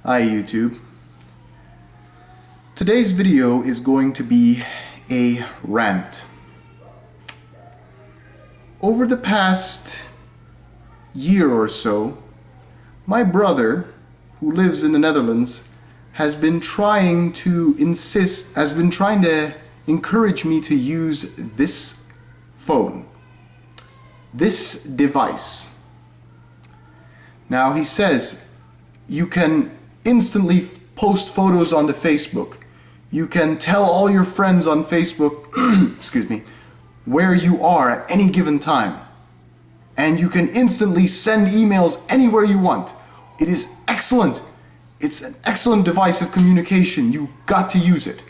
Hi YouTube. Today's video is going to be a rant. Over the past year or so, my brother, who lives in the Netherlands, has been trying to encourage me to use this phone, this device. Now he says you can instantly post photos onto Facebook. You can tell all your friends on Facebook, excuse me, where you are at any given time. And you can instantly send emails anywhere you want. It is excellent. It's an excellent device of communication. You've got to use it.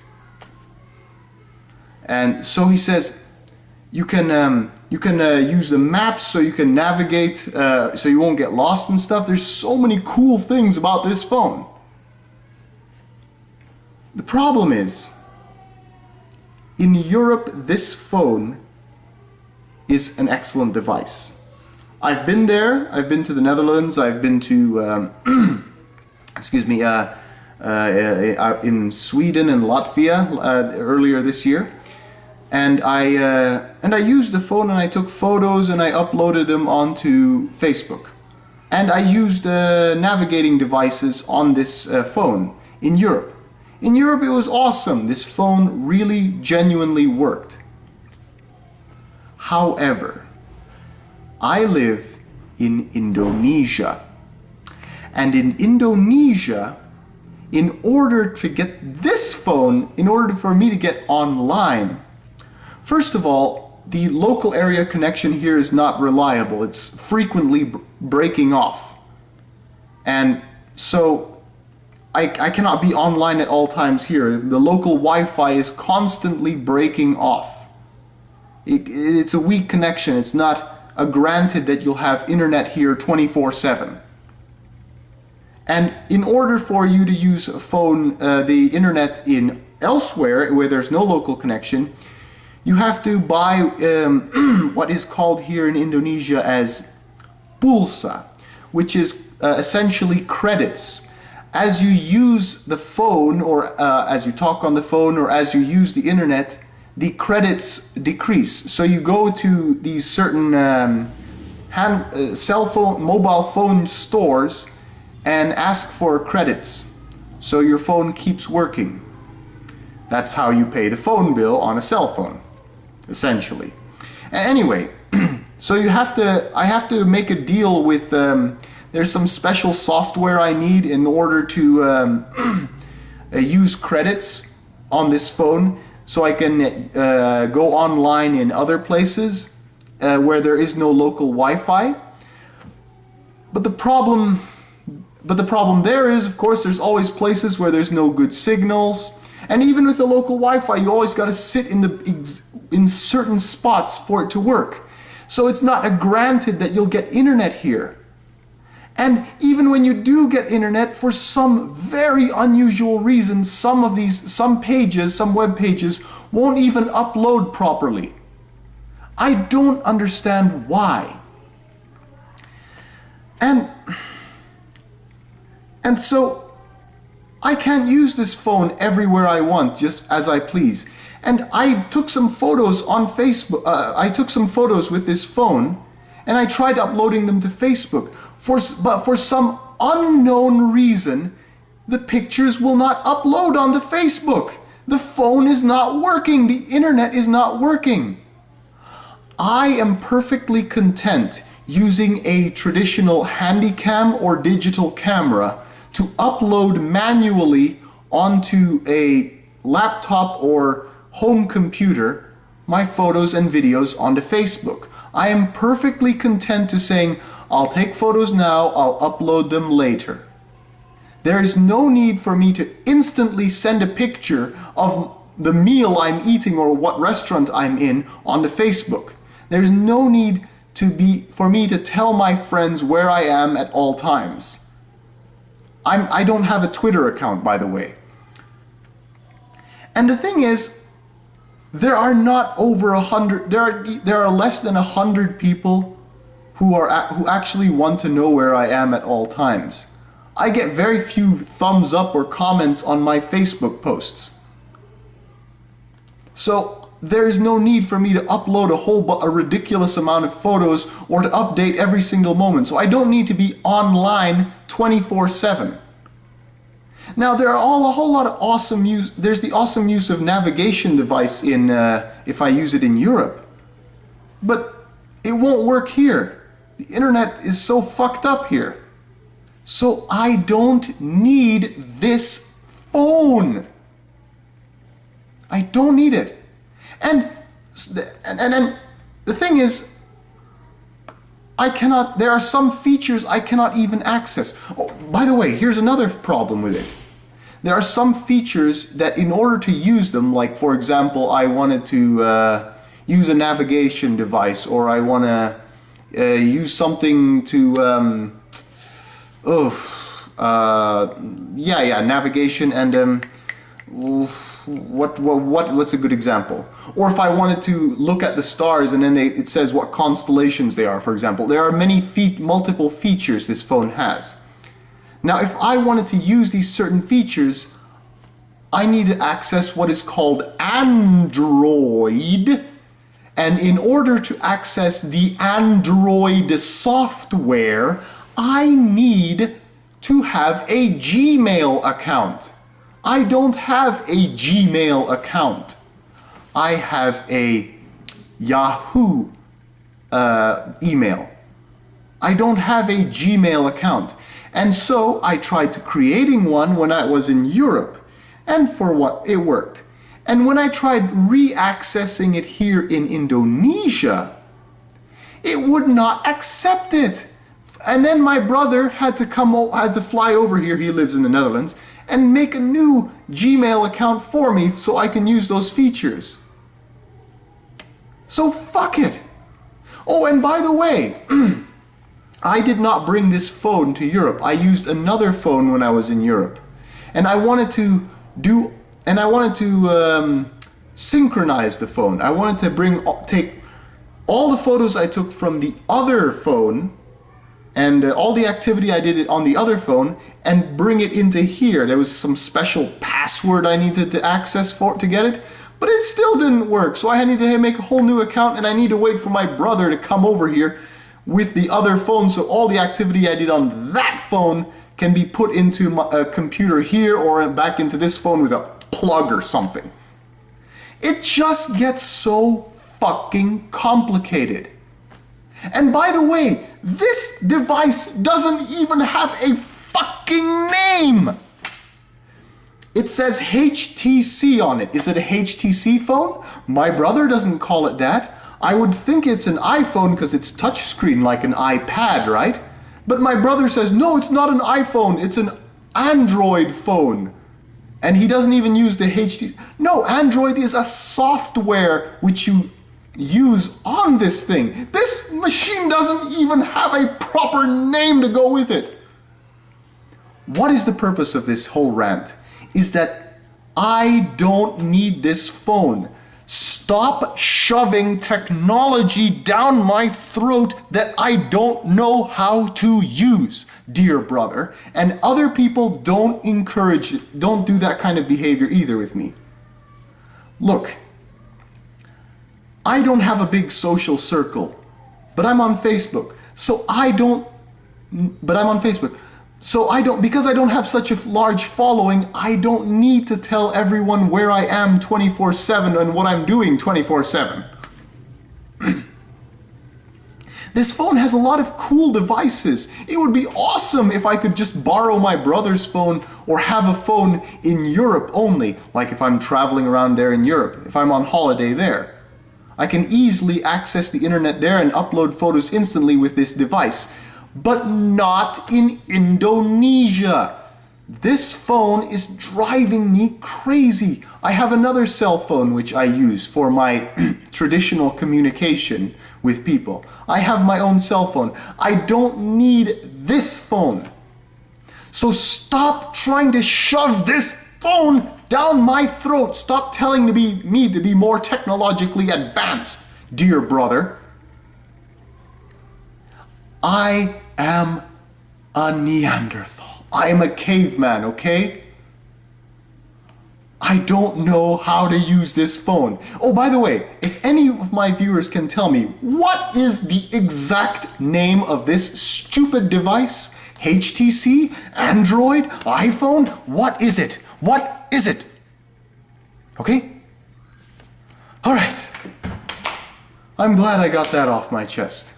And so he says you can use the maps so you can navigate, so you won't get lost and stuff. There's so many cool things about this phone. The problem is, in Europe, this phone is an excellent device. I've been there. I've been to the Netherlands. I've been to, excuse me, in Sweden and Latvia earlier this year. And I used the phone and I took photos and I uploaded them onto Facebook. And I used navigating devices on this phone in Europe. In Europe it was awesome. This phone really genuinely worked. However, I live in Indonesia. And in Indonesia, in order to get this phone, in order for me to get online, first of all, the local area connection here is not reliable. It's frequently breaking off. And so I cannot be online at all times here. The local Wi-Fi is constantly breaking off. It's a weak connection. It's not granted that you'll have internet here 24/7. And in order for you to use a phone, the internet in elsewhere where there's no local connection, you have to buy what is called here in Indonesia as pulsa, which is essentially credits. As you use the phone, or as you talk on the phone, or as you use the internet, the credits decrease. So you go to these certain mobile phone stores and ask for credits, so your phone keeps working. That's how you pay the phone bill on a cell phone, essentially. Anyway, so I have to make a deal with, there's some special software I need in order to use credits on this phone, so I can go online in other places where there is no local Wi-Fi. But the problem there is, of course, there's always places where there's no good signals. And even with the local Wi-Fi, you always got to sit in certain spots for it to work. So it's not a granted that you'll get internet here. And even when you do get internet, for some very unusual reason, some web pages won't even upload properly. I don't understand why. And so I can't use this phone everywhere I want, just as I please. And I took some photos on Facebook. I took some photos with this phone, and I tried uploading them to Facebook. But for some unknown reason, the pictures will not upload onto Facebook. The phone is not working. The internet is not working. I am perfectly content using a traditional handycam or digital camera to upload manually onto a laptop or home computer my photos and videos onto Facebook. I am perfectly content to saying, I'll take photos now, I'll upload them later. There is no need for me to instantly send a picture of the meal I'm eating or what restaurant I'm in onto Facebook. There's no need for me to tell my friends where I am at all times. I don't have a Twitter account, by the way. And the thing is, there are not over 100. There are less than 100 people who actually want to know where I am at all times. I get very few thumbs up or comments on my Facebook posts. So there is no need for me to upload a ridiculous amount of photos or to update every single moment. So I don't need to be online 24/7. Now there are a whole lot of awesome use. There's the awesome use of navigation device in if I use it in Europe, but it won't work here. The internet is so fucked up here. So I don't need this phone. I don't need it. And the thing is, there are some features I cannot even access. Oh, by the way, here's another problem with it. There are some features that in order to use them, like for example, I wanted to use a navigation device, or I want to use something to, navigation and, what's a good example? Or if I wanted to look at the stars and then it says what constellations they are, for example. There are multiple features this phone has. Now, if I wanted to use these certain features, I need to access what is called Android. And in order to access the Android software, I need to have a Gmail account. I don't have a Gmail account. I have a Yahoo email. I don't have a Gmail account. And so I tried to creating one when I was in Europe. And for what? It worked. And when I tried re-accessing it here in Indonesia, it would not accept it. And then my brother had to fly over here, he lives in the Netherlands, and make a new Gmail account for me so I can use those features. So fuck it. Oh, and by the way, I did not bring this phone to Europe. I used another phone when I was in Europe. And I wanted to synchronize the phone. I wanted to take all the photos I took from the other phone and all the activity I did on the other phone and bring it into here. There was some special password I needed to access to get it, but it still didn't work. So I needed to make a whole new account, and I need to wait for my brother to come over here with the other phone, so all the activity I did on that phone can be put into my computer here or back into this phone with a plug or something. It just gets so fucking complicated. And by the way, this device doesn't even have a fucking name. It says HTC on it. Is it a HTC phone? My brother doesn't call it that. I would think it's an iPhone because it's touchscreen like an iPad, right? But my brother says, no, it's not an iPhone, it's an Android phone. And he doesn't even use the HTC. No, Android is a software which you use on this thing. This machine doesn't even have a proper name to go with it. What is the purpose of this whole rant? Is that I don't need this phone. Stop shoving technology down my throat that I don't know how to use, dear brother. And other people don't encourage it, don't do that kind of behavior either with me. Look, I don't have a big social circle, but I'm on Facebook. Because I don't have such a large following, I don't need to tell everyone where I am 24/7 and what I'm doing 24/7. This phone has a lot of cool devices. It would be awesome if I could just borrow my brother's phone or have a phone in Europe only, like if I'm traveling around there in Europe, if I'm on holiday there. I can easily access the internet there and upload photos instantly with this device. But not in Indonesia. This phone is driving me crazy. I have another cell phone which I use for my traditional communication with people. I have my own cell phone. I don't need this phone. So stop trying to shove this phone down my throat. Stop telling me to be more technologically advanced, dear brother. I am a Neanderthal. I am a caveman, okay? I don't know how to use this phone. Oh, by the way, if any of my viewers can tell me, what is the exact name of this stupid device? HTC? Android? iPhone? What is it? What is it? Okay? All right. I'm glad I got that off my chest.